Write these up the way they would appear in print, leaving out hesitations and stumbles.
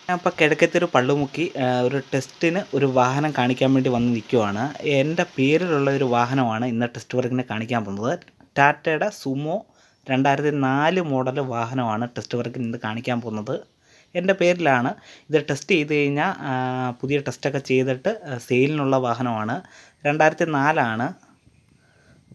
ഞാൻ ഇപ്പോൾ കിഴക്കത്തൊരു പള്ളുമുക്കി ഒരു ടെസ്റ്റിന് ഒരു വാഹനം കാണിക്കാൻ വേണ്ടി വന്ന് നിൽക്കുവാണ്. എൻ്റെ പേരിലുള്ള ഒരു വാഹനമാണ് ഇന്ന് ടെസ്റ്റ് വർക്കിന് കാണിക്കാൻ പോകുന്നത്. ടാറ്റയുടെ സുമോ 2004 മോഡൽ വാഹനമാണ് ടെസ്റ്റ് വർക്കിന് ഇന്ന് കാണിക്കാൻ പോകുന്നത്. എൻ്റെ പേരിലാണ്. ഇത് ടെസ്റ്റ് ചെയ്ത് കഴിഞ്ഞാൽ പുതിയ ടെസ്റ്റൊക്കെ ചെയ്തിട്ട് സെയിലിനുള്ള വാഹനമാണ്. 2004 ആണ്.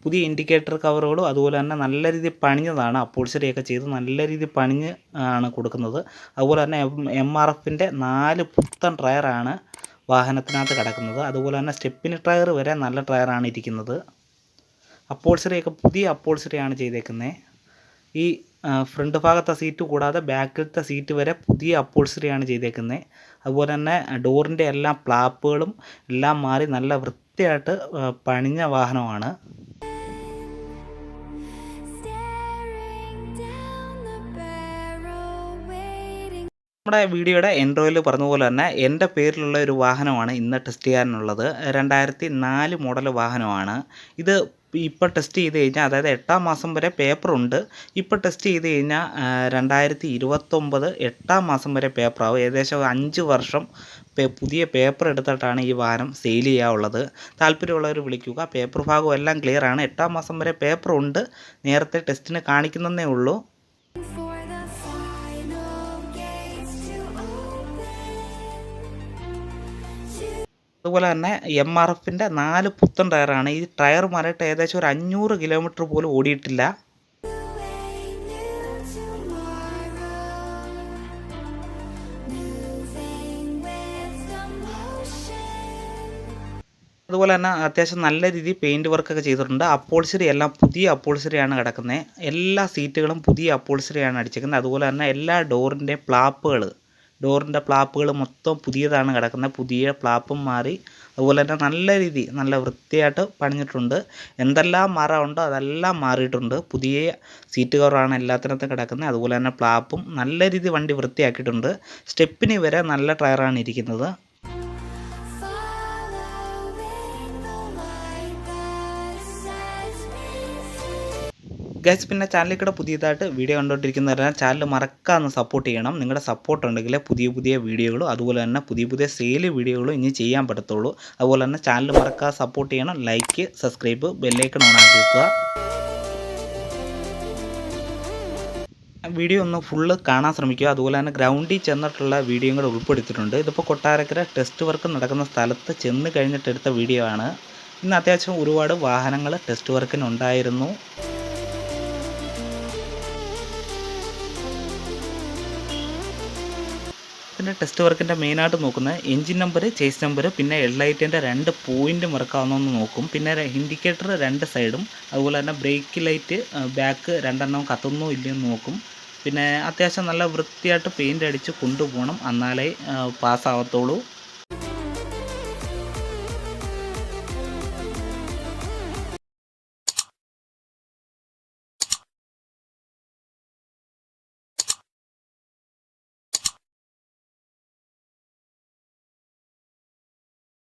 പുതിയ ഇൻഡിക്കേറ്റർ കവറുകളും അതുപോലെ തന്നെ നല്ല രീതിയിൽ പണിഞ്ഞതാണ്. അപ്പോൾസറിയൊക്കെ ചെയ്ത് നല്ല രീതിയിൽ പണിഞ്ഞ് ആണ് കൊടുക്കുന്നത്. അതുപോലെ തന്നെ MRFൻ്റെ 4 പുത്തൻ ടയറാണ് വാഹനത്തിനകത്ത് കിടക്കുന്നത്. അതുപോലെ തന്നെ സ്റ്റെപ്പിന് ടയർ വരെ നല്ല ടയറാണ് ഇരിക്കുന്നത്. അപ്പോൾസറിയൊക്കെ പുതിയ അപ്പോൾസറിയാണ് ചെയ്തേക്കുന്നത്. ഈ ഫ്രണ്ട് ഭാഗത്തെ സീറ്റ് കൂടാതെ ബാക്കിലത്തെ സീറ്റ് വരെ പുതിയ അപ്പോൾസറിയാണ് ചെയ്തേക്കുന്നത്. അതുപോലെ തന്നെ ഡോറിൻ്റെ എല്ലാ ഫ്ലാപ്പുകളും എല്ലാം മാറി നല്ല വൃത്തിയായിട്ട് പണിഞ്ഞ വാഹനമാണ്. നമ്മുടെ വീഡിയോയുടെ ഇൻട്രോയിൽ പറഞ്ഞതുപോലെ തന്നെ എൻ്റെ പേരിലുള്ള ഒരു വാഹനമാണ് ഇന്ന് ടെസ്റ്റ് ചെയ്യാനുള്ളത്. 2004 മോഡൽ വാഹനമാണ് ഇത്. ഇപ്പോൾ ടെസ്റ്റ് ചെയ്ത് കഴിഞ്ഞാൽ, അതായത് 8ാം മാസം വരെ പേപ്പറുണ്ട്. ഇപ്പോൾ ടെസ്റ്റ് ചെയ്ത് കഴിഞ്ഞാൽ 2029 8ാം മാസം വരെ പേപ്പറാവും. ഏകദേശം 5 വർഷം പുതിയ പേപ്പർ എടുത്തിട്ടാണ് ഈ വാഹനം സെയിൽ ചെയ്യാനുള്ളത്. താല്പര്യമുള്ളവർ വിളിക്കുക. പേപ്പർ ഭാഗം എല്ലാം ക്ലിയറാണ്. 8ാം മാസം വരെ പേപ്പറുണ്ട്. നേരത്തെ ടെസ്റ്റിന് കാണിക്കുന്നതേ ഉള്ളൂ. അതുപോലെ തന്നെ MRFൻ്റെ 4 പുത്തൻ ടയറാണ്. ഈ ടയർ മാറിയിട്ട് ഏകദേശം ഒരു 500 കിലോമീറ്റർ പോലും ഓടിയിട്ടില്ല. അതുപോലെ തന്നെ അത്യാവശ്യം നല്ല രീതിയിൽ പെയിൻറ്റ് വർക്കൊക്കെ ചെയ്തിട്ടുണ്ട്. അപ്പോൾസറി എല്ലാം പുതിയ അപ്പോൾസറിയാണ് കിടക്കുന്നത്. എല്ലാ സീറ്റുകളും പുതിയ അപ്പോൾസറിയാണ് അടിച്ചിരിക്കുന്നത്. അതുപോലെ തന്നെ എല്ലാ ഡോറിൻ്റെ ഫ്ലാപ്പുകൾ മൊത്തം പുതിയതാണ് കിടക്കുന്നത്. പുതിയ ഫ്ലാപ്പും മാറി. അതുപോലെ തന്നെ നല്ല വൃത്തിയായിട്ട് പണിഞ്ഞിട്ടുണ്ട്. എന്തെല്ലാം മാറാനുണ്ടോ അതെല്ലാം മാറിയിട്ടുണ്ട്. പുതിയ സീറ്റ് കവറാണ് എല്ലാത്തിനകത്തും കിടക്കുന്നത്. അതുപോലെ തന്നെ ഫ്ലാപ്പും നല്ല രീതിയിൽ വണ്ടി വൃത്തിയാക്കിയിട്ടുണ്ട്. സ്റ്റെപ്പിന് വരെ നല്ല ടയറാണ് ഇരിക്കുന്നത്. ഗൈസ്, പിന്നെ ചാനലിൽ കൂടെ പുതിയതായിട്ട് വീഡിയോ കണ്ടുകൊണ്ടിരിക്കുന്നവരെല്ലാം ചാനൽ മറക്കാതെ സപ്പോർട്ട് ചെയ്യണം. നിങ്ങളുടെ സപ്പോർട്ട് ഉണ്ടെങ്കിൽ പുതിയ വീഡിയോകളും അതുപോലെ തന്നെ പുതിയ സെയിൽ വീഡിയോകളും ഇനി ചെയ്യാൻ പറ്റത്തുള്ളൂ. അതുപോലെ തന്നെ ചാനൽ മറക്കാതെ സപ്പോർട്ട് ചെയ്യണം. ലൈക്ക്, സബ്സ്ക്രൈബ്, ബെല്ലൈക്കൺ ഓൺ ആക്കി വെക്കുക. വീഡിയോ ഒന്ന് ഫുള്ള് കാണാൻ ശ്രമിക്കുക. അതുപോലെ തന്നെ ഗ്രൗണ്ടിൽ ചെന്നിട്ടുള്ള വീഡിയോയും കൂടെ ഉൾപ്പെടുത്തിയിട്ടുണ്ട്. ഇതിപ്പോൾ കൊട്ടാരക്കര ടെസ്റ്റ് വർക്ക് നടക്കുന്ന സ്ഥലത്ത് ചെന്ന് കഴിഞ്ഞിട്ട് എടുത്ത വീഡിയോ ആണ്. ഇന്ന് അത്യാവശ്യം ഒരുപാട് വാഹനങ്ങൾ ടെസ്റ്റ് വർക്കിനുണ്ടായിരുന്നു. പിന്നെ ടെസ്റ്റ് വർക്കിൻ്റെ മെയിനായിട്ട് നോക്കുന്നത് എൻജിൻ നമ്പർ, ചേസ് നമ്പർ, പിന്നെ ഹെഡ്ലൈറ്റിൻ്റെ 2 പോയിൻ്റ് മറക്കാവുന്നതെന്ന് നോക്കും. പിന്നെ ഇൻഡിക്കേറ്റർ 2 സൈഡും, അതുപോലെ തന്നെ ബ്രേക്ക് ലൈറ്റ് ബാക്ക് 2 കത്തുന്നോ ഇല്ലയെന്ന് നോക്കും. പിന്നെ അത്യാവശ്യം നല്ല വൃത്തിയായിട്ട് പെയിൻ്റ് അടിച്ച് കൊണ്ടുപോകണം, എന്നാലേ പാസ്സാകത്തുള്ളൂ.